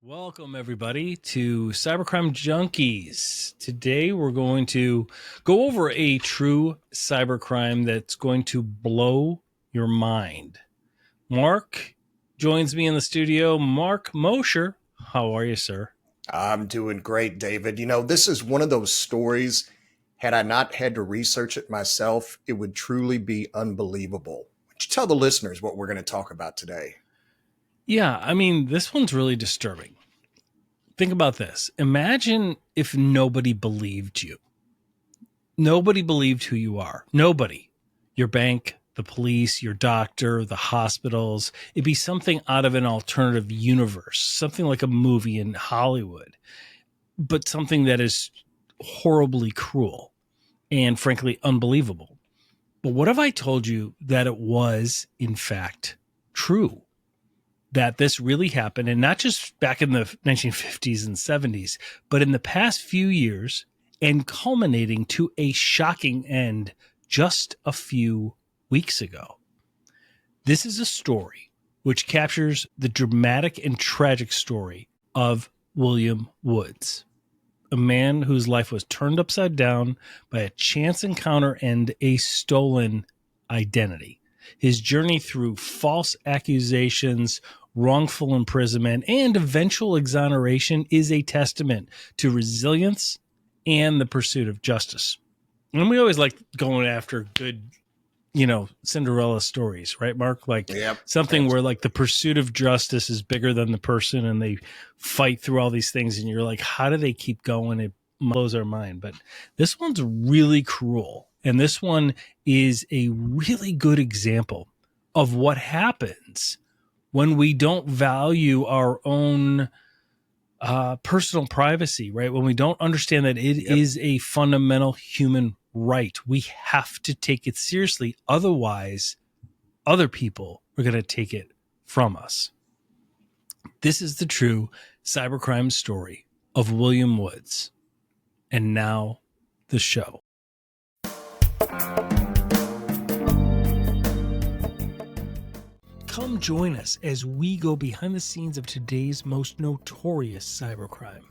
Welcome, everybody, to Cybercrime Junkies. Today, we're going to go over a true cybercrime that's going to blow your mind. Mark joins me in the studio. Mark Mosher, how are you, sir? I'm doing great, David. You know, this is one of those stories, had I not had to research it myself, it would truly be unbelievable. Would you tell the listeners what we're going to talk about today? Yeah, I mean, this one's really disturbing. Think about this. Imagine if nobody believed you. Nobody believed who you are. Nobody. Your bank, the police, your doctor, the hospitals. It'd be something out of an alternative universe, something like a movie in Hollywood, but something that is horribly cruel and frankly unbelievable. But what if I told you that it was, in fact, true? That this really happened, and not just back in the 1950s and 70s, but in the past few years, and culminating to a shocking end just a few weeks ago. This is a story which captures the dramatic and tragic story of William Woods, a man whose life was turned upside down by a chance encounter and a stolen identity. His journey through false accusations, wrongful imprisonment, and eventual exoneration is a testament to resilience and the pursuit of justice. And we always like going after good, Cinderella stories, right, Mark? Like something where like the pursuit of justice is bigger than the person and they fight through all these things. And you're like, how do they keep going? It blows our mind. But this one's really cruel. And this one is a really good example of what happens when we don't value our own personal privacy, right? When we don't understand that it is a fundamental human right. We have to take it seriously. Otherwise, other people are going to take it from us. This is the true cybercrime story of William Woods. And now the show. Come join us as we go behind the scenes of today's most notorious cybercrime.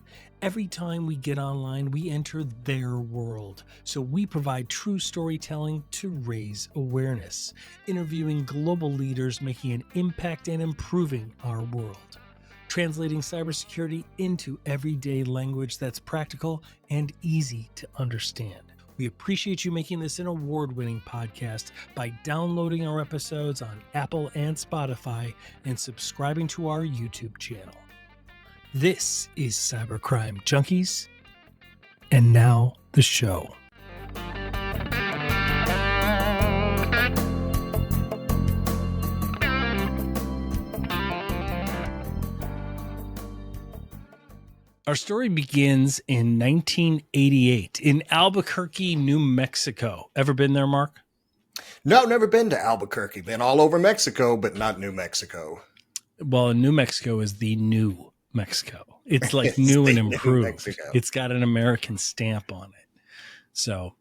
Every time we get online, we enter their world. So we provide true storytelling to raise awareness, interviewing global leaders making an impact and improving our world, translating cybersecurity into everyday language that's practical and easy to understand. We appreciate you making this an award-winning podcast by downloading our episodes on Apple and Spotify and subscribing to our YouTube channel. This is Cybercrime Junkies, and now the show. Our story begins in 1988 in Albuquerque, New Mexico. Ever been there, Mark? No, never been to Albuquerque. Been all over Mexico, but not New Mexico. Well, New Mexico is the new Mexico. It's like new and improved. It's got an American stamp on it. So,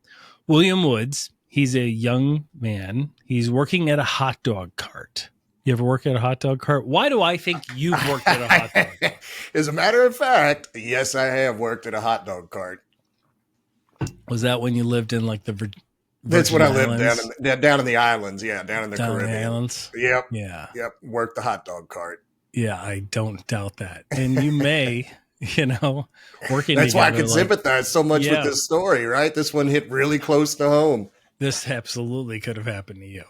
William Woods, he's a young man. He's working at a hot dog cart. You ever work at a hot dog cart? Why do I think you've worked at a hot dog cart? As a matter of fact, yes, I have worked at a hot dog cart. Was that when you lived in like the Virgin That's when Islands? I lived down in the islands. Yeah, down in the Caribbean. The islands? Yep. Yeah. Yep. Worked the hot dog cart. Yeah, I don't doubt that. And you may, working That's why I can like, sympathize so much with this story, right? This one hit really close to home. This absolutely could have happened to you.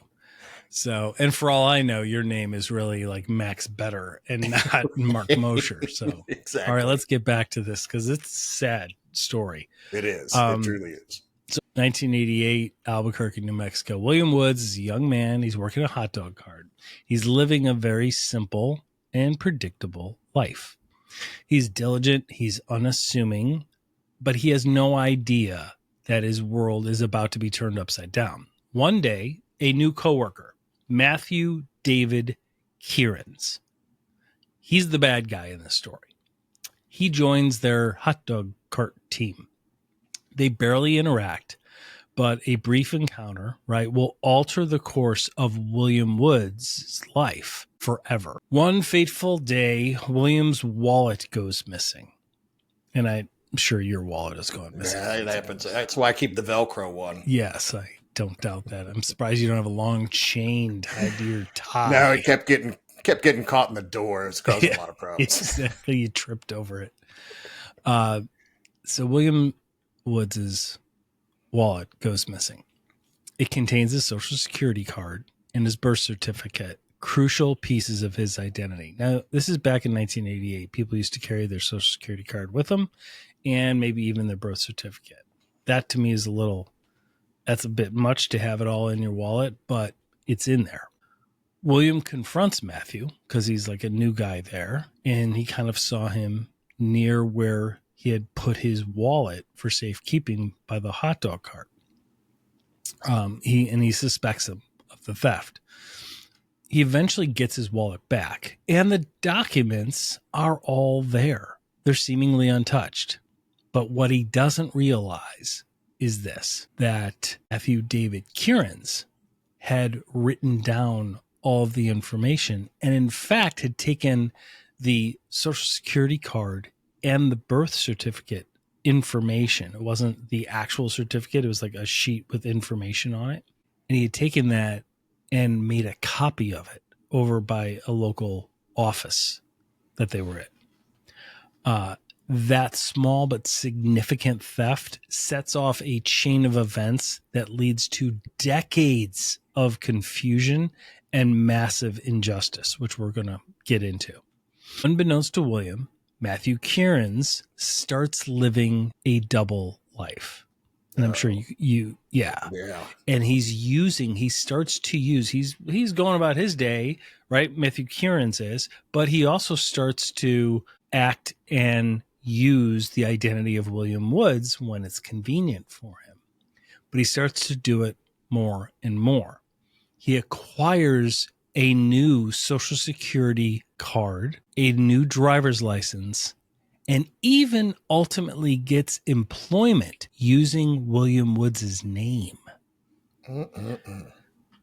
So, and for all I know, your name is really like Max Better and not Mark Mosher. So, exactly. All right, let's get back to this because it's a sad story. It is. It truly is. So, 1988, Albuquerque, New Mexico. William Woods is a young man. He's working a hot dog cart. He's living a very simple and predictable life. He's diligent. He's unassuming, but he has no idea that his world is about to be turned upside down. One day, a new coworker, Matthew David Kierans. He's the bad guy in this story. He joins their hot dog cart team. They barely interact, but a brief encounter, right, will alter the course of William Woods' life. forever. One fateful day, William's wallet goes missing. And I'm sure your wallet has gone missing. Yeah, it happens. That's why I keep the Velcro one. Yes, I don't doubt that. I'm surprised you don't have a long chain tied to your tie. No, it kept getting caught in the door. It's causing a lot of problems. Exactly. You tripped over it. So William Woods' wallet goes missing. It contains his social security card and his birth certificate, crucial pieces of his identity. Now, this is back in 1988. People used to carry their social security card with them and maybe even their birth certificate. That to me is that's a bit much to have it all in your wallet, but it's in there. William confronts Matthew because he's like a new guy there, and he kind of saw him near where he had put his wallet for safekeeping by the hot dog cart. He suspects him of the theft. He eventually gets his wallet back, and the documents are all there. They're seemingly untouched. But what he doesn't realize is this, that Matthew David Kieran's had written down all of the information and in fact had taken the social security card and the birth certificate information. It wasn't the actual certificate. It was like a sheet with information on it. And he had taken that and made a copy of it over by a local office that they were at. That small but significant theft sets off a chain of events that leads to decades of confusion and massive injustice, which we're going to get into. Unbeknownst to William, Matthew Kieran's starts living a double life. And I'm sure yeah. And he starts to use, he's going about his day, right? Matthew Kieran's is, but he also starts to act and use the identity of William Woods when it's convenient for him. But he starts to do it more and more. He acquires a new social security card, a new driver's license, and even ultimately gets employment using William Woods' name.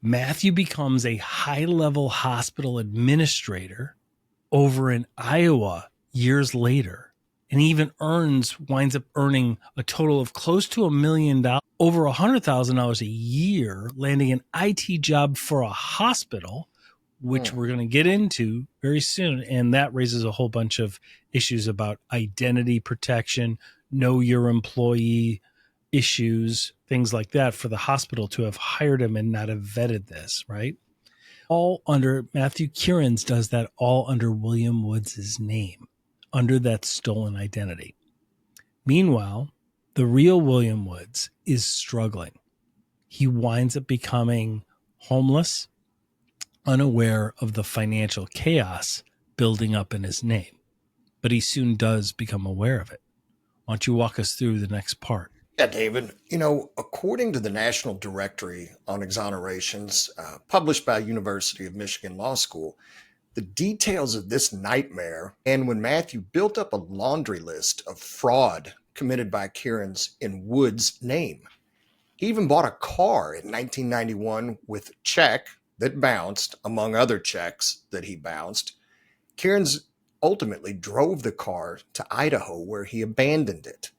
Matthew becomes a high-level hospital administrator over in Iowa years later, and he even winds up earning a total of close to $1 million, over $100,000 a year, landing an IT job for a hospital, which we're going to get into very soon. And that raises a whole bunch of issues about identity protection, know your employee issues, things like that, for the hospital to have hired him and not have vetted this, right? All under Matthew Kieran's does that all under William Woods' name, under that stolen identity. Meanwhile, the real William Woods is struggling. He winds up becoming homeless, unaware of the financial chaos building up in his name. But he soon does become aware of it. Why don't you walk us through the next part? Yeah, David. According to the National Directory on Exonerations, published by University of Michigan Law School, the details of this nightmare and when Matthew built up a laundry list of fraud committed by Kieran's in Wood's name. He even bought a car in 1991 with a check that bounced, among other checks that he bounced. Kieran's ultimately drove the car to Idaho, where he abandoned it.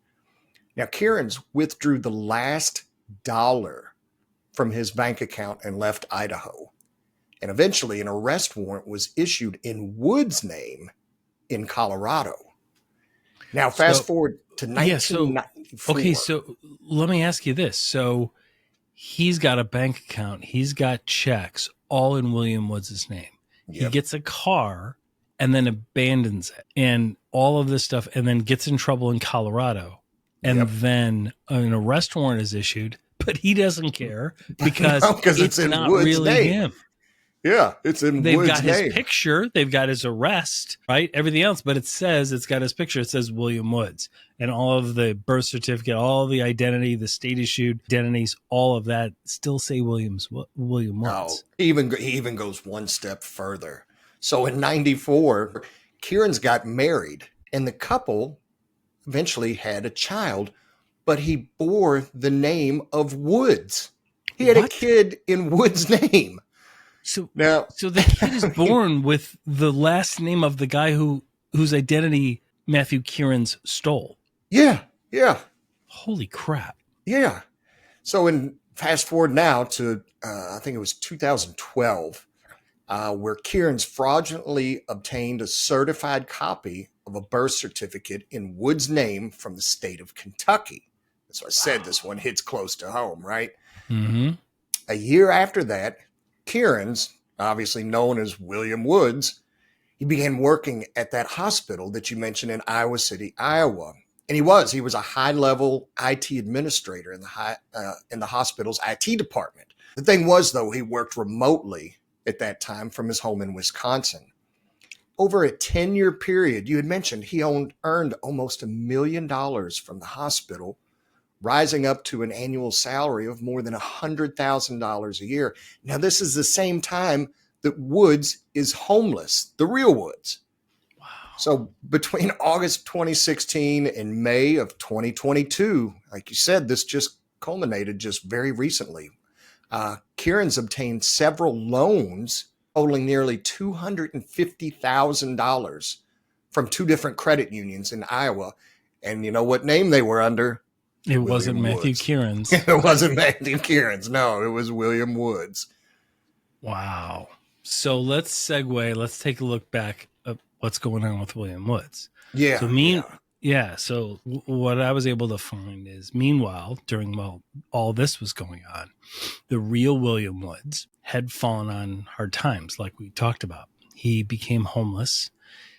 Now, Kieran's withdrew the last dollar from his bank account and left Idaho. And eventually an arrest warrant was issued in Wood's name in Colorado. Now, fast forward to 1994. Okay, so let me ask you this. So he's got a bank account. He's got checks all in William Woods' name. Yep. He gets a car and then abandons it and all of this stuff, and then gets in trouble in Colorado. And then an arrest warrant is issued, but he doesn't care because it's not Wood's really name. Him. Yeah, it's in Wood's name. They've got his picture. They've got his arrest, right? Everything else, but it's got his picture. It says William Woods. And all of the birth certificate, all the identity, the state-issued identities, all of that still say William Woods. No, he even goes one step further. So in 94, Kieran's got married, and the couple eventually had a child, but he bore the name of Woods. He had a kid in Wood's name. So, Now, so the kid is born with the last name of the guy whose identity Matthew Kieran's stole. yeah, yeah, Holy crap. yeah. So, in fast forward now to I think it was 2012, where Kieran's fraudulently obtained a certified copy of a birth certificate in Wood's name from the state of Kentucky. So I said this one hits close to home, right? Mm-hmm. A year after that, Kieran's, obviously known as William Woods, he began working at that hospital that you mentioned in Iowa City, Iowa. And he was a high-level IT administrator in the hospital's IT department. The thing was, though, he worked remotely at that time from his home in Wisconsin. Over a 10-year period, you had mentioned he earned almost $1 million from the hospital, rising up to an annual salary of more than $100,000 a year. Now, this is the same time that Woods is homeless, the real Woods. Wow. So between August 2016 and May of 2022, like you said, this just culminated just very recently. Kieran's obtained several loans totaling nearly $250,000 from two different credit unions in Iowa. And you know what name they were under? It William wasn't Matthew Woods. Kieran's. It wasn't Matthew Kieran's. No, it was William Woods. Wow. So let's segue. Let's take a look back at what's going on with William Woods. Yeah. So what I was able to find is, meanwhile, during all this was going on, the real William Woods had fallen on hard times, like we talked about. He became homeless.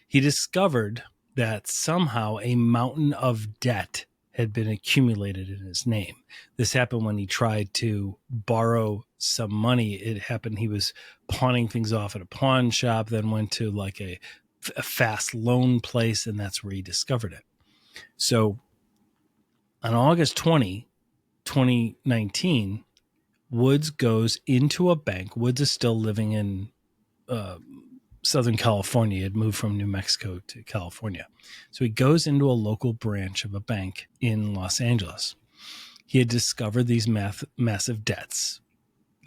He discovered that somehow a mountain of debt had been accumulated in his name. This happened when he tried to borrow some money. It happened, he was pawning things off at a pawn shop, then went to like a fast loan place, and that's where he discovered it. So on August 2019, Woods goes into a bank. Woods is still living in Southern California. He had moved from New Mexico to California. So he goes into a local branch of a bank in Los Angeles. He had discovered these massive debts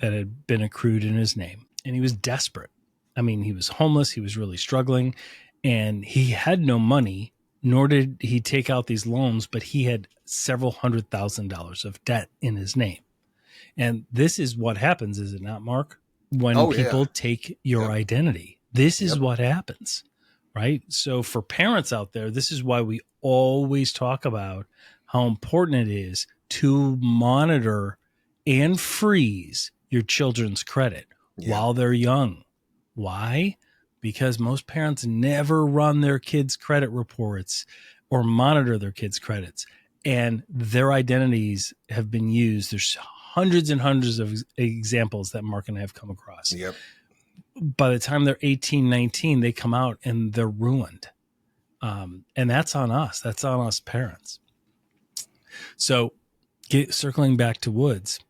that had been accrued in his name, and he was desperate. I mean, he was homeless. He was really struggling, and he had no money, nor did he take out these loans, but he had several $100,000 of debt in his name. And this is what happens, is it not, Mark? When people take your identity. This is what happens, right? So for parents out there, this is why we always talk about how important it is to monitor and freeze your children's credit while they're young. Why? Because most parents never run their kids' credit reports or monitor their kids' credits, and their identities have been used. There's hundreds and hundreds of examples that Mark and I have come across. Yep. By the time they're 18, 19, they come out and they're ruined. And that's on us. That's on us parents. So circling back to Woods,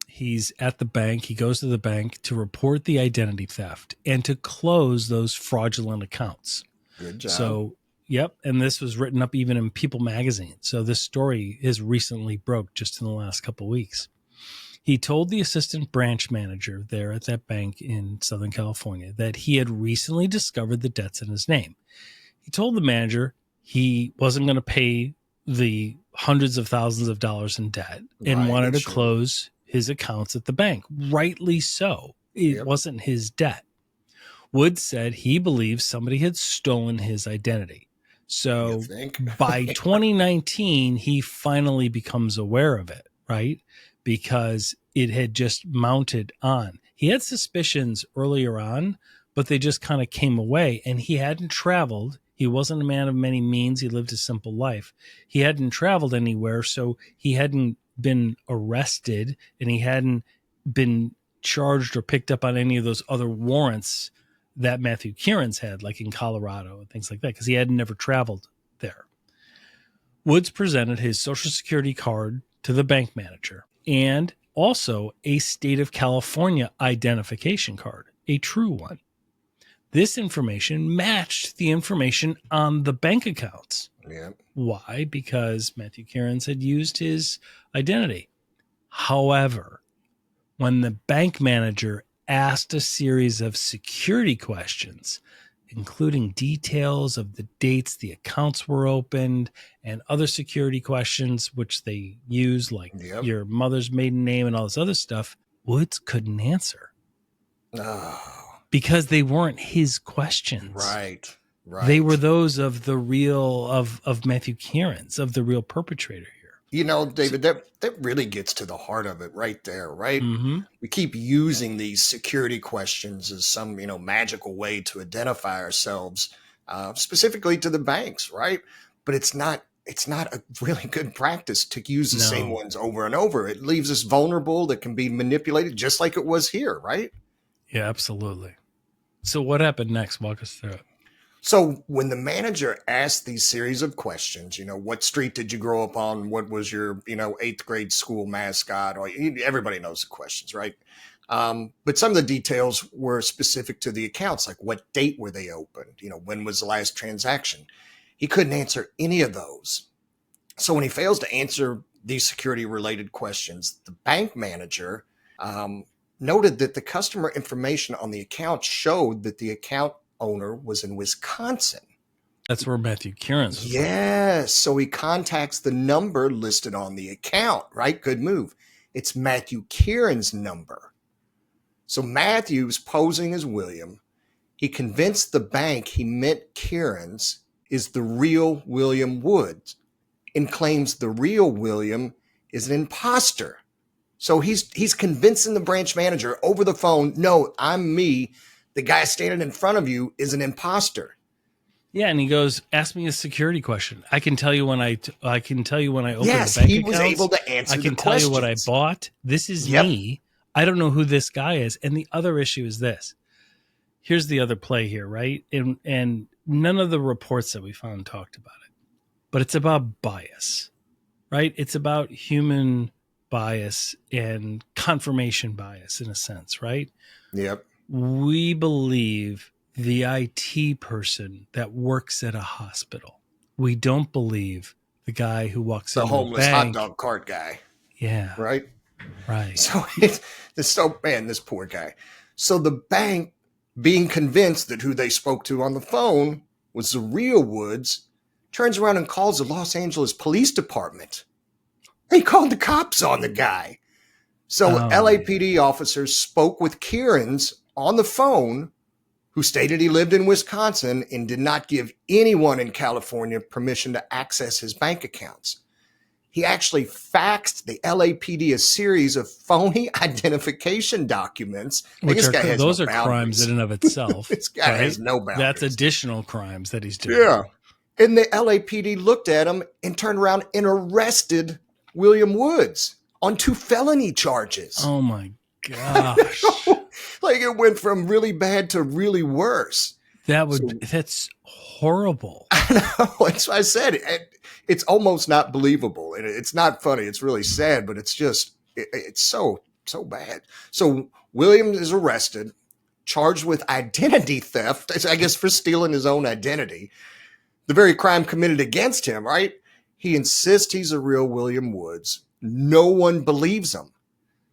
he's at the bank. He goes to the bank to report the identity theft and to close those fraudulent accounts. Good job. So, yep. And this was written up even in People magazine. So this story is recently broke just in the last couple of weeks. He told the assistant branch manager there at that bank in Southern California that he had recently discovered the debts in his name. He told the manager he wasn't going to pay the hundreds of thousands of dollars in debt and wanted to close his accounts at the bank. Rightly so. It wasn't his debt. Woods said he believes somebody had stolen his identity. So by 2019, he finally becomes aware of it, right? Because it had just mounted on. He had suspicions earlier on, but they just kind of came away, and he hadn't traveled. He wasn't a man of many means. He lived a simple life. He hadn't traveled anywhere, so he hadn't been arrested, and he hadn't been charged or picked up on any of those other warrants that Matthew Kieran's had, like in Colorado and things like that, because he had never traveled there. Woods presented his Social Security card to the bank manager and also a state of California identification card, a true one. This information matched the information on the bank accounts. Yep. Why? Because Matthew Kieran's had used his identity. However, when the bank manager asked a series of security questions, including details of the dates the accounts were opened and other security questions, which they use, like your mother's maiden name and all this other stuff. Woods couldn't answer because they weren't his questions. Right. They were those of the real, of Matthew Kieran's, of the real perpetrator here. You know, David, that really gets to the heart of it right there, right? Mm-hmm. We keep using these security questions as some, magical way to identify ourselves, specifically to the banks, right? But it's not a really good practice to use the same ones over and over. It leaves us vulnerable, that can be manipulated, just like it was here, right? Yeah, absolutely. So what happened next? Walk us through it. So when the manager asked these series of questions, what street did you grow up on? What was your, eighth grade school mascot? Or everybody knows the questions, right? But some of the details were specific to the accounts, like what date were they opened? When was the last transaction? He couldn't answer any of those. So when he fails to answer these security related questions, the bank manager noted that the customer information on the account showed that the account owner was in Wisconsin. That's where Matthew Kieran's was. Yes. So he contacts the number listed on the account, right? Good move. It's Matthew Kieran's number. So Matthew's posing as William. He convinced the bank he meant Kieran's is the real William Woods and claims the real William is an imposter. So he's convincing the branch manager over the phone, no, I'm me. The guy standing in front of you is an imposter. Yeah, and he goes, "Ask me a security question. I can tell you when I can tell you when I open yes, the bank he accounts. Was able to answer. I can tell you what I bought. This is me. I don't know who this guy is." And the other issue is this. Here's the other play here, right? And none of the reports that we found talked about it, but it's about bias, right? It's about human bias and confirmation bias in a sense, right? Yep. We believe the IT person that works at a hospital. We don't believe the guy who walks into the homeless bank. hot dog cart guy. Yeah. Right? Right. So this poor guy. So the bank, being convinced that who they spoke to on the phone was the real Woods, turns around and calls the Los Angeles Police Department. They called the cops on the guy. So LAPD officers spoke with Kieran's on the phone, who stated he lived in Wisconsin and did not give anyone in California permission to access his bank accounts. He actually faxed the LAPD a series of phony identification documents. Those are crimes in and of itself. This guy has no boundaries. That's additional crimes that he's doing. Yeah. And the LAPD looked at him and turned around and arrested William Woods on 2 felony charges. Oh my gosh. Like it went from really bad to really worse. That's horrible. I know. That's why I said it's almost not believable. And it's not funny. It's really sad, but it's just, it's so bad. So Williams is arrested, charged with identity theft, I guess for stealing his own identity. The very crime committed against him, right? He insists he's a real William Woods. No one believes him.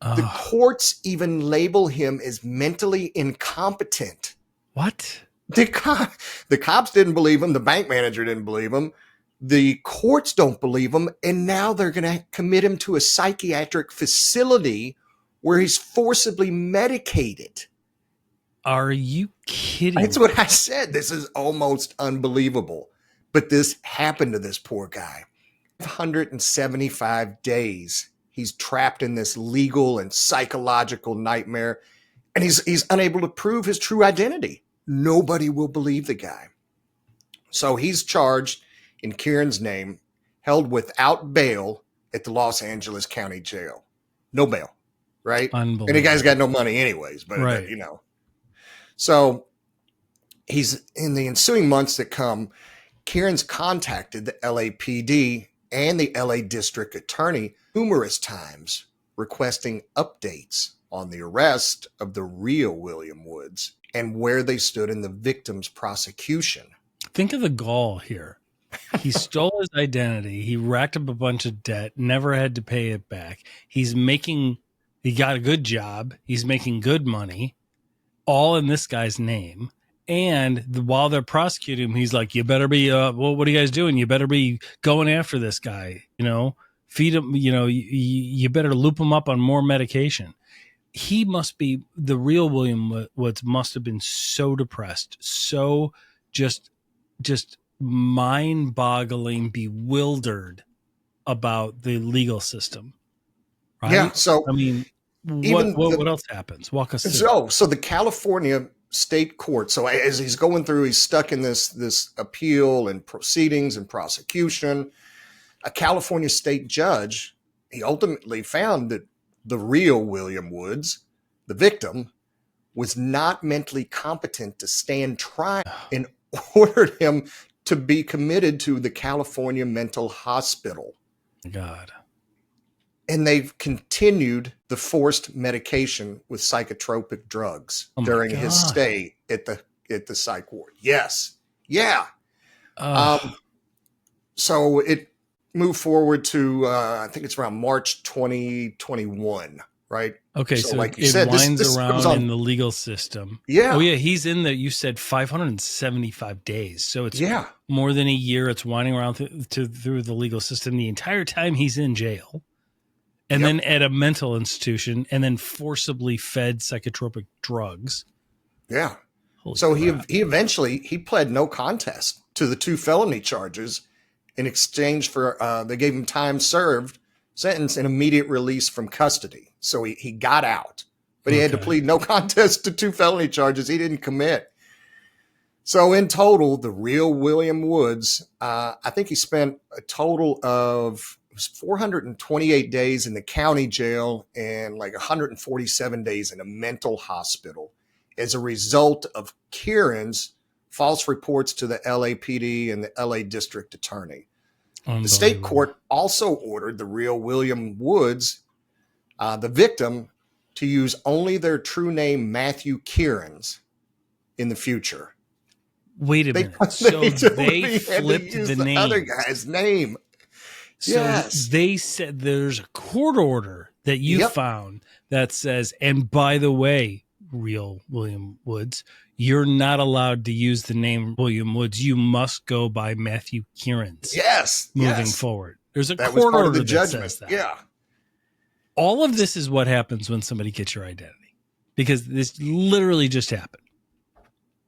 The courts even label him as mentally incompetent. What? The cops didn't believe him. The bank manager didn't believe him. The courts don't believe him. And now they're going to commit him to a psychiatric facility where he's forcibly medicated. Are you kidding? That's what I said. This is almost unbelievable. But this happened to this poor guy. 175 days. He's trapped in this legal and psychological nightmare, and he's unable to prove his true identity. Nobody will believe the guy. So he's charged in Kieran's name, held without bail at the Los Angeles County Jail. No bail, right? Unbelievable. And the guy's got no money anyways, but right. So he's in the ensuing months that come, Kieran's contacted the LAPD and the LA District Attorney numerous times requesting updates on the arrest of the real William Woods and where they stood in the victim's prosecution. Think of the gall here. He stole his identity. He racked up a bunch of debt, never had to pay it back. He got a good job. He's making good money. all in this guy's name. And while they're prosecuting him, he's like, you better be, well, what are you guys doing? You better be going after this guy, feed him, you better loop him up on more medication. He must be, the real William Woods must have been so depressed, so just mind-boggling, bewildered about the legal system. Right? Yeah. So I mean, what else happens? Walk us through. So the California state court. So as he's going through, he's stuck in this appeal and proceedings and prosecution. A California state judge, he ultimately found that the real William Woods, the victim, was not mentally competent to stand trial and ordered him to be committed to the California Mental Hospital. God. And they've continued the forced medication with psychotropic drugs during his stay at the psych ward. Yes. Yeah. So it moved forward to, I think it's around March 2021, right? Okay. So like you said, this around in the legal system. Yeah. Oh yeah. He's in there. You said 575 days. So it's more than a year. It's winding around through the legal system the entire time he's in jail. And then at a mental institution, and then forcibly fed psychotropic drugs. Yeah. So he eventually pled no contest to the 2 felony charges in exchange for they gave him time served, sentence, and immediate release from custody. So he got out, but he had to plead no contest to 2 felony charges he didn't commit. So in total, the real William Woods, I think he spent a total of 428 days in the county jail and like 147 days in a mental hospital as a result of Kieran's false reports to the LAPD and the LA district attorney. The state court also ordered the real William Woods, the victim, to use only their true name, Matthew Kieran's, in the future. Wait a minute. So they flipped the name. Other guy's name. So they said there's a court order that you found that says, and by the way, real William Woods, you're not allowed to use the name William Woods. You must go by Matthew Kieran's. Moving forward. There's a court order that says that. Yeah. All of this is what happens when somebody gets your identity, because this literally just happened.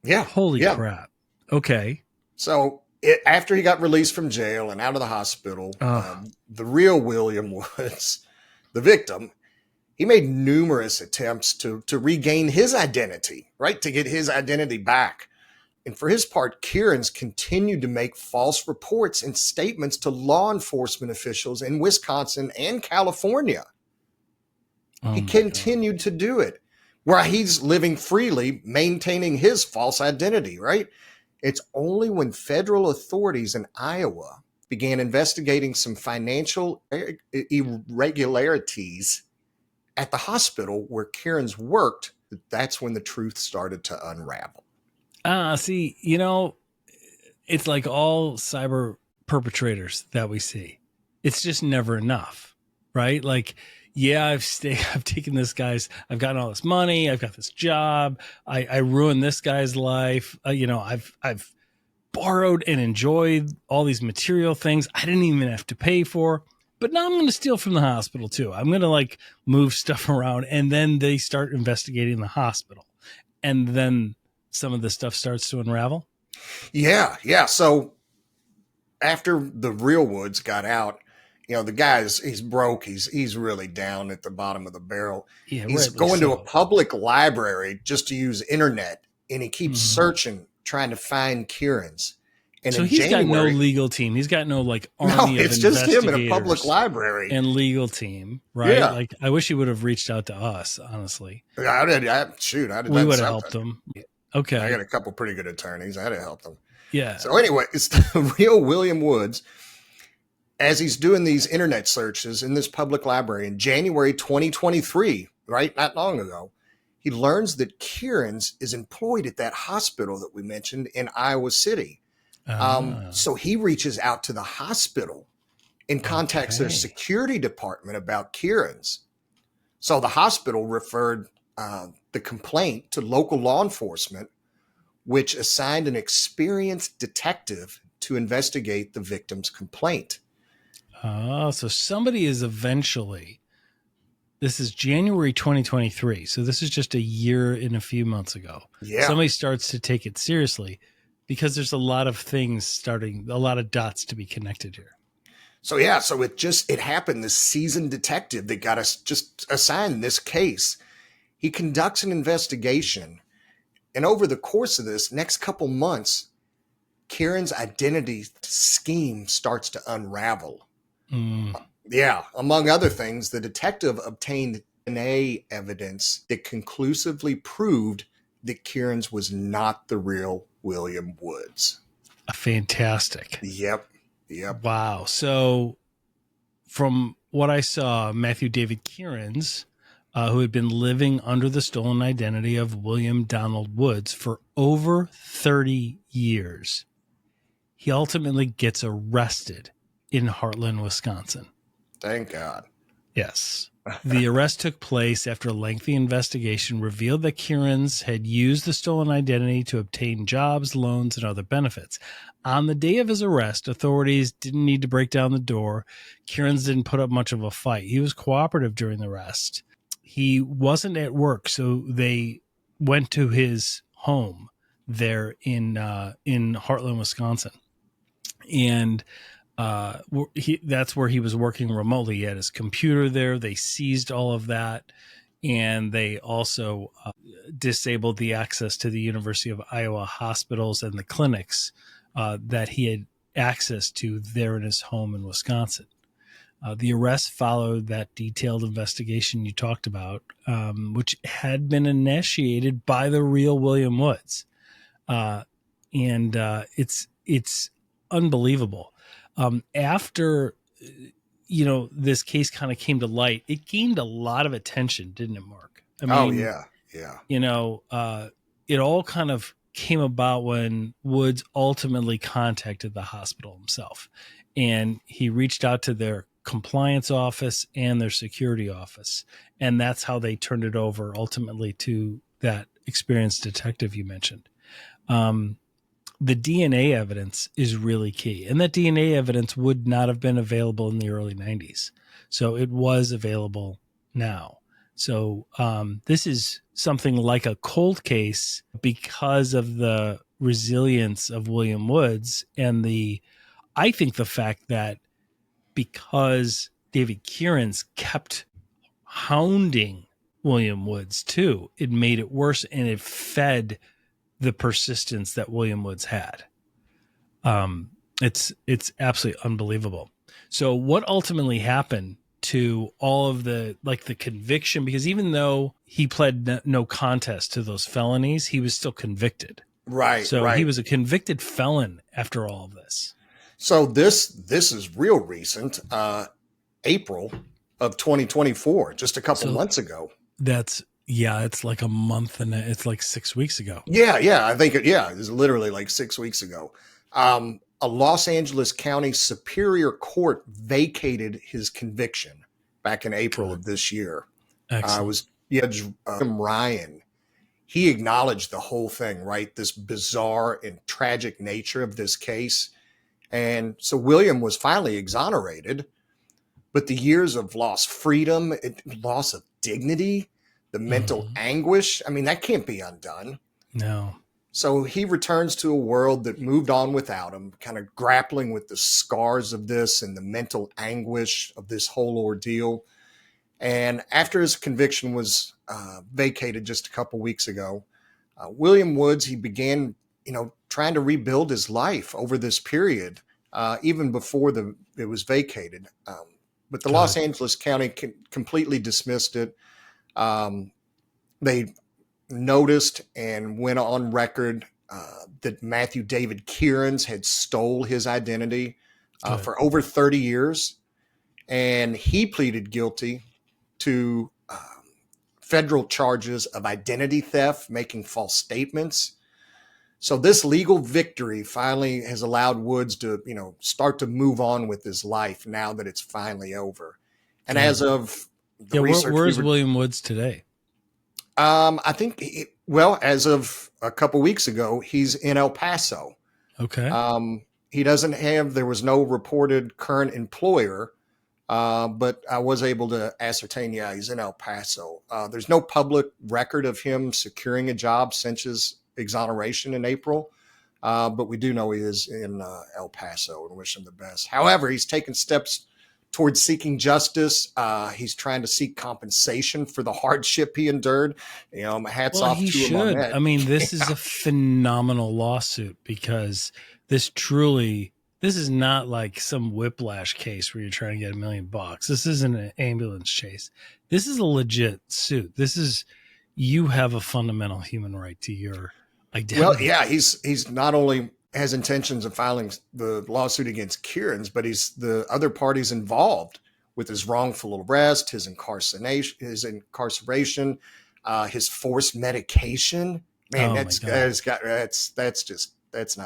Yeah. Holy crap. Okay. So after he got released from jail and out of the hospital, the real William Woods, the victim, he made numerous attempts to regain his identity, right? To get his identity back. And for his part, Kieran's continued to make false reports and statements to law enforcement officials in Wisconsin and California. He continued to do it, where he's living freely, maintaining his false identity, right? It's only when federal authorities in Iowa began investigating some financial irregularities at the hospital where Kieran's worked, that's when the truth started to unravel. See, it's like all cyber perpetrators that we see. It's just never enough, right? Like, I've taken this guy's, I've gotten all this money, I've got this job, I ruined this guy's life. I've borrowed and enjoyed all these material things I didn't even have to pay for. But now I'm going to steal from the hospital too. I'm going to move stuff around, and then they start investigating the hospital, and then some of the stuff starts to unravel. Yeah. So after the real Woods got out, the guy's he's broke. He's really down at the bottom of the barrel. Yeah, he's going to a public library just to use internet, and he keeps searching, trying to find Kieran's. And so he's got no legal team. He's got no army of investigators. It's just him in a public library and legal team, right? Yeah. I wish he would have reached out to us, honestly. We would have helped him. Okay. I got a couple pretty good attorneys. I'd have helped them. Yeah. So anyway, it's the real William Woods. As he's doing these internet searches in this public library in January 2023, right? Not long ago, he learns that Kieran's is employed at that hospital that we mentioned in Iowa City. So he reaches out to the hospital and contacts their security department about Kieran's. So the hospital referred the complaint to local law enforcement, which assigned an experienced detective to investigate the victim's complaint. So somebody is eventually, this is January 2023. So this is just a year and a few months ago. Yeah. Somebody starts to take it seriously because there's a lot of things a lot of dots to be connected here. So it happened. This seasoned detective that got us just assigned this case, he conducts an investigation. And over the course of this next couple months, Kieran's identity scheme starts to unravel. Yeah, among other things, the detective obtained DNA evidence that conclusively proved that Kieran's was not the real William Woods. Fantastic. Yep. Wow. So from what I saw, Matthew David Kieran's, who had been living under the stolen identity of William Donald Woods for over 30 years, he ultimately gets arrested in Heartland, Wisconsin. Thank God. Yes. The arrest took place after a lengthy investigation revealed that Kieran's had used the stolen identity to obtain jobs, loans, and other benefits. On the day of his arrest, authorities didn't need to break down the door. Kieran's didn't put up much of a fight. He was cooperative during the arrest. He wasn't at work, so they went to his home there in Heartland, Wisconsin. And that's where he was working remotely. He had his computer there. They seized all of that, and they also disabled the access to the University of Iowa hospitals and the clinics that he had access to there in his home in Wisconsin. The arrest followed that detailed investigation you talked about, which had been initiated by the real William Woods, and it's unbelievable. After, this case kind of came to light, it gained a lot of attention, didn't it, Mark? I mean, yeah. It all kind of came about when Woods ultimately contacted the hospital himself, and he reached out to their compliance office and their security office. And that's how they turned it over ultimately to that experienced detective you mentioned. The DNA evidence is really key. And that DNA evidence would not have been available in the early 90s. So it was available now. So this is something like a cold case because of the resilience of William Woods and I think the fact that because David Kieran's kept hounding William Woods too, it made it worse, and it fed the persistence that William Woods had. It's absolutely unbelievable. So what ultimately happened to all of the conviction, because even though he pled no contest to those felonies, he was still convicted. Right. So he was a convicted felon after all of this. So this is real recent, April of 2024, just a couple months ago. It's like a month and it's like 6 weeks ago. Yeah. I think it was literally like 6 weeks ago. A Los Angeles County Superior Court vacated his conviction back in April of this year. It was Judge Ryan. He acknowledged the whole thing, right? This bizarre and tragic nature of this case. And so William was finally exonerated, but the years of lost freedom, loss of dignity, the mental anguish, I mean, that can't be undone. No. So he returns to a world that moved on without him, kind of grappling with the scars of this and the mental anguish of this whole ordeal. And after his conviction was vacated just a couple weeks ago, William Woods, he began, trying to rebuild his life over this period, even before it was vacated. But the Los Angeles County completely dismissed it. They noticed and went on record that Matthew David Kieran's had stole his identity for over 30 years. And he pleaded guilty to federal charges of identity theft, making false statements. So this legal victory finally has allowed Woods to, start to move on with his life now that it's finally over. And as of the research, where's William Woods today? I think, well, as of a couple weeks ago, he's in El Paso. Okay. He doesn't have, there was no reported current employer, but I was able to ascertain, yeah, he's in El Paso. There's no public record of him securing a job since his exoneration in April. But we do know he is in El Paso and wish him the best. However, he's taken steps towards seeking justice. He's trying to seek compensation for the hardship he endured. My hat's Well, off he to him on should. that. I mean, this is a phenomenal lawsuit because this is not like some whiplash case where you're trying to get $1 million. This isn't an ambulance chase. This is a legit suit. You have a fundamental human right to your identity. Well, yeah, he's not only has intentions of filing the lawsuit against Kieran's, but he's the other parties involved with his wrongful arrest, his incarceration, his forced medication. Man, that's not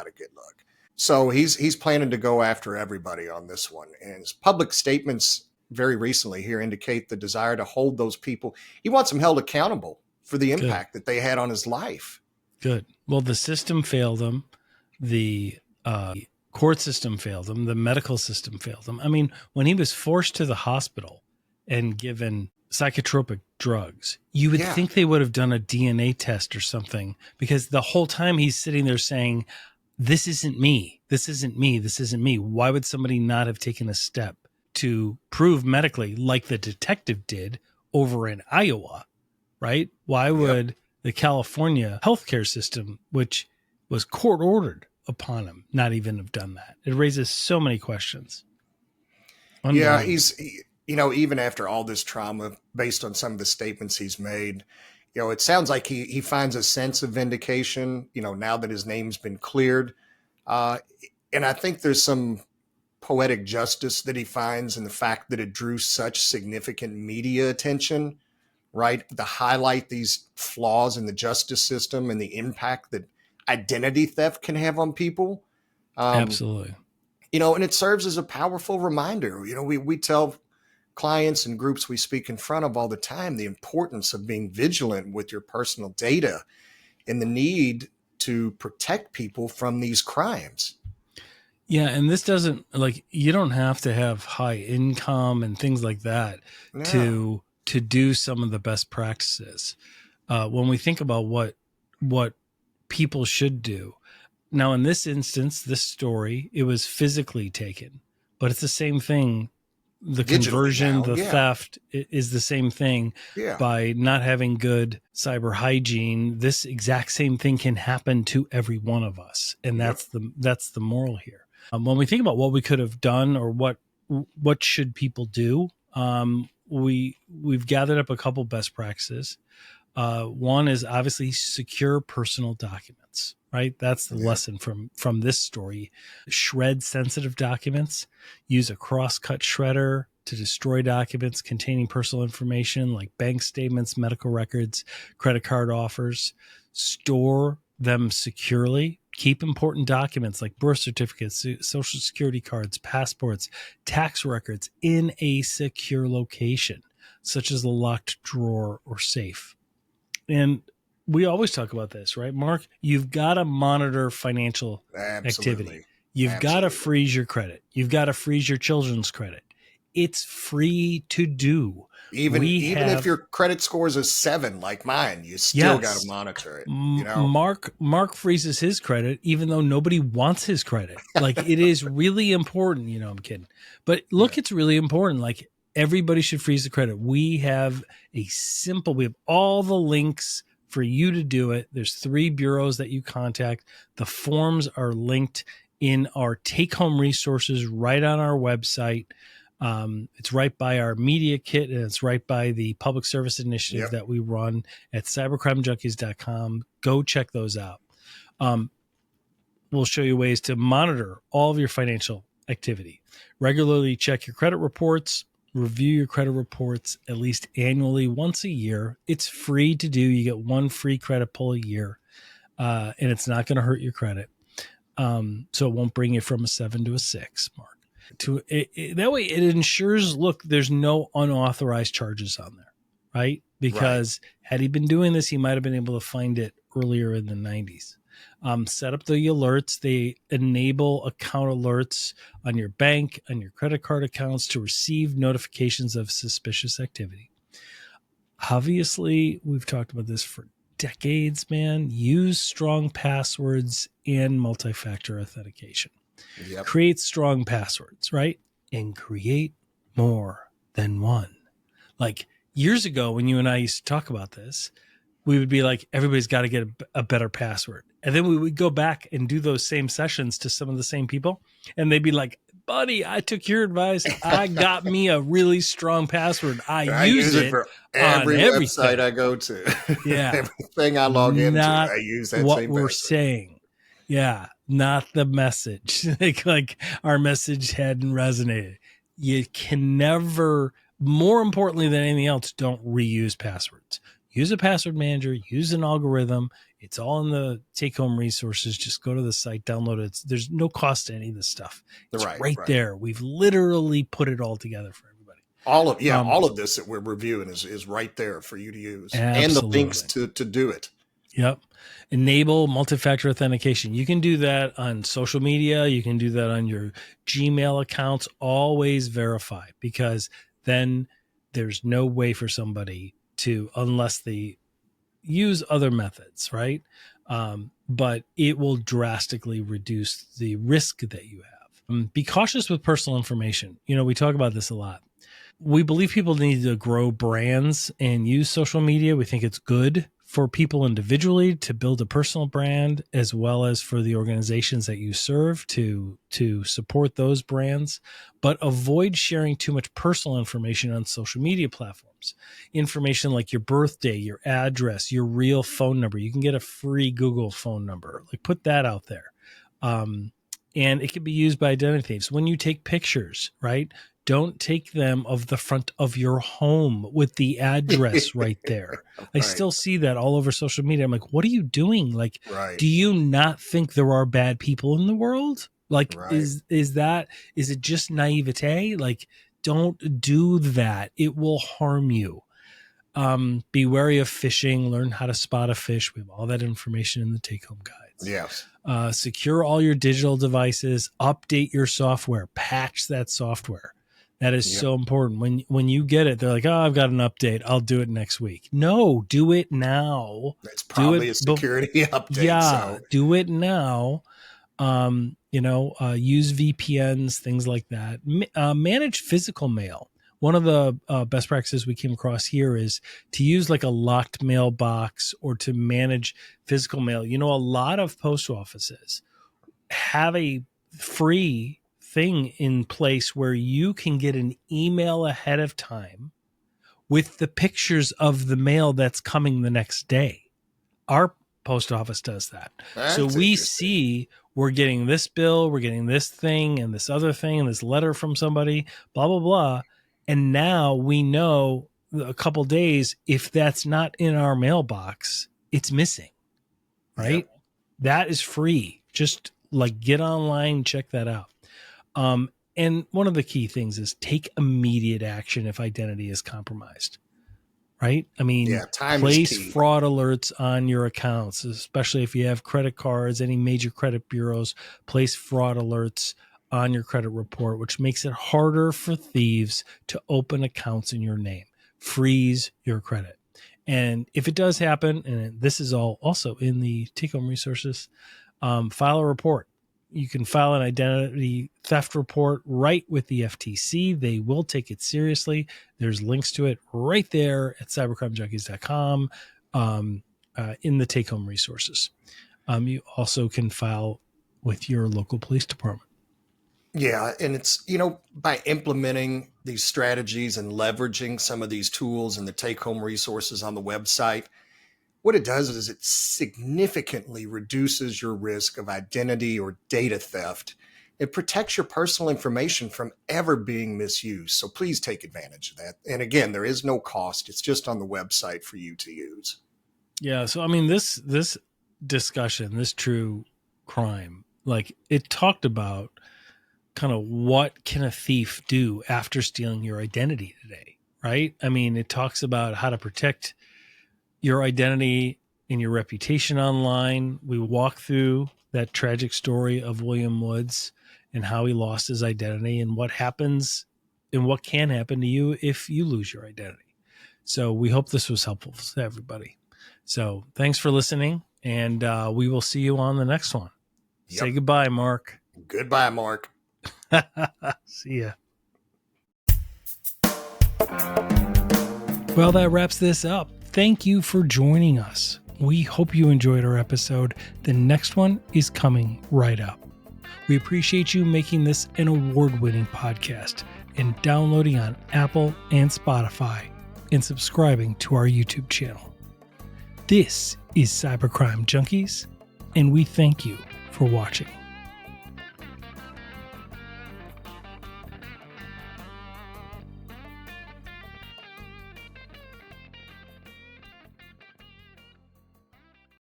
a good look. So he's planning to go after everybody on this one. And his public statements very recently here indicate the desire to hold those people. He wants them held accountable for the impact that they had on his life. Good. Well, the system failed him. The court system failed him. The medical system failed him. I mean, when he was forced to the hospital and given psychotropic drugs, you would think they would have done a DNA test or something, because the whole time he's sitting there saying, this isn't me. This isn't me. This isn't me. Why would somebody not have taken a step to prove medically, like the detective did over in Iowa, right? Why would the California healthcare system, which was court ordered upon him, not even have done that? It raises so many questions. Yeah, even after all this trauma, based on some of the statements he's made, it sounds like he finds a sense of vindication, now that his name's been cleared. And I think there's some poetic justice that he finds in the fact that it drew such significant media attention, right? To highlight these flaws in the justice system and the impact that identity theft can have on people. Absolutely. And it serves as a powerful reminder. We tell clients and groups we speak in front of all the time the importance of being vigilant with your personal data and the need to protect people from these crimes. Yeah, and this doesn't, you don't have to have high income and things like that to do some of the best practices. When we think about what people should do. Now, in this instance, this story, it was physically taken, but it's the same thing. The conversion, theft is the same thing. By not having good cyber hygiene, this exact same thing can happen to every one of us. And that's the moral here. When we think about what we could have done or what should people do, we've gathered up a couple best practices. One is obviously secure personal documents, right? That's the lesson from this story. Shred sensitive documents. Use a cross-cut shredder to destroy documents containing personal information like bank statements, medical records, credit card offers. Store them securely. Keep important documents like birth certificates, social security cards, passports, tax records in a secure location, such as a locked drawer or safe. And we always talk about this, right, Mark? You've got to monitor financial activity. You've got to freeze your credit. You've got to freeze your children's credit. It's free to do. Even if your credit score is a 7 like mine, you still got to monitor it. Mark freezes his credit, even though nobody wants his credit. It is really important. I'm kidding. But look, it's really important. Everybody should freeze the credit. We have all the links for you to do it. There's 3 bureaus that you contact. The forms are linked in our take-home resources right on our website. It's right by our media kit, and it's right by the public service initiative that we run at cybercrimejunkies.com. Go check those out. We'll show you ways to monitor all of your financial activity. Regularly check your credit reports. Review your credit reports at least annually, once a year. It's free to do. You get 1 free credit pull a year, and it's not going to hurt your credit. So it won't bring you from a 7 to a 6, Mark. That way it ensures, look, there's no unauthorized charges on there, right? Right. because had he been doing this, he might have been able to find it earlier in the 90s. Set up the alerts. They enable account alerts on your bank, on your credit card accounts to receive notifications of suspicious activity. Obviously, we've talked about this for decades, man. Use strong passwords and multi-factor authentication. Yep. Create strong passwords, right? And create more than one. Like years ago, when you and I used to talk about this, we would be like, everybody's got to get a better password. And then we would go back and do those same sessions to some of the same people. And they'd be like, buddy, I took your advice. I got me a really strong password. I I use use it it for on every website everything. I go to. Yeah. Everything I log into, Not I use that what same we're password. saying. Yeah. Not the message. like our message hadn't resonated. You can never, more importantly than anything else, don't reuse passwords. Use a password manager, use an algorithm. It's all in the take home resources. Just go to the site, download it. There's no cost to any of this stuff. It's Right, right right. there. We've literally put it all together for everybody. All of this that we're reviewing is right there for you to use, and the links Absolutely. to do it. Yep. Enable multi-factor authentication. You can do that on social media. You can do that on your Gmail accounts. Always verify, because then there's no way for somebody to, unless they use other methods, right? But it will drastically reduce the risk that you have. Be cautious with personal information. We talk about this a lot. We believe people need to grow brands and use social media. We think it's good for people individually to build a personal brand, as well as for the organizations that you serve to support those brands. But avoid sharing too much personal information on social media platforms. Information like your birthday, your address, your real phone number. You can get a free Google phone number. Like, put that out there. And it can be used by identity thieves. When you take pictures, right? Don't take them of the front of your home with the address right there. I Right, still see that all over social media. I'm like, what are you doing? Like, right, do you not think there are bad people in the world? Like, right. is it just naivete? Like, don't do that. It will harm you. Be wary of phishing. Learn how to spot a fish. We have all that information in the take-home guides. Yes. Secure all your digital devices. Update your software. Patch that software. That is Yep. so important. When you get it, they're like, "Oh, I've got an update. I'll do it next week." No, do it now. It's Do probably it. a security update. Yeah, So do it now. Use VPNs, things like that. Manage physical mail. One of the best practices we came across here is to use like a locked mailbox, or to manage physical mail. A lot of post offices have a free thing in place where you can get an email ahead of time with the pictures of the mail that's coming the next day. Our post office does that. So that's we interesting. see we're getting this bill, we're getting this thing and this other thing and this letter from somebody, blah, blah, blah. And now we know a couple days, if that's not in our mailbox, it's missing, right? Yep. That is free. Just like get online, check that out. And one of the key things is take immediate action if identity is compromised, right? I mean, Yeah. Time is place key. fraud alerts on your accounts, especially if you have credit cards, any major credit bureaus, place fraud alerts on your credit report, which makes it harder for thieves to open accounts in your name. Freeze your credit. And if it does happen, and this is all also in the take home resources, file a report. You can file an identity theft report right with the FTC. They will take it seriously. There's links to it right there at cybercrimejunkies.com in the take home resources. You also can file with your local police department. Yeah, and it's, by implementing these strategies and leveraging some of these tools and the take home resources on the website, what it does is it significantly reduces your risk of identity or data theft. It protects your personal information from ever being misused. So please take advantage of that. And again, there is no cost. It's just on the website for you to use. Yeah. So, I mean, this discussion, this true crime, like it talked about kind of what can a thief do after stealing your identity today, right? I mean, it talks about how to protect your identity and your reputation online. We walk through that tragic story of William Woods and how he lost his identity and what happens and what can happen to you if you lose your identity. So we hope this was helpful to everybody. So thanks for listening, and we will see you on the next one. Yep. Say goodbye, Mark. Goodbye, Mark. See ya. Well, that wraps this up. Thank you for joining us. We hope you enjoyed our episode. The next one is coming right up. We appreciate you making this an award-winning podcast and downloading on Apple and Spotify and subscribing to our YouTube channel. This is Cybercrime Junkies, and we thank you for watching.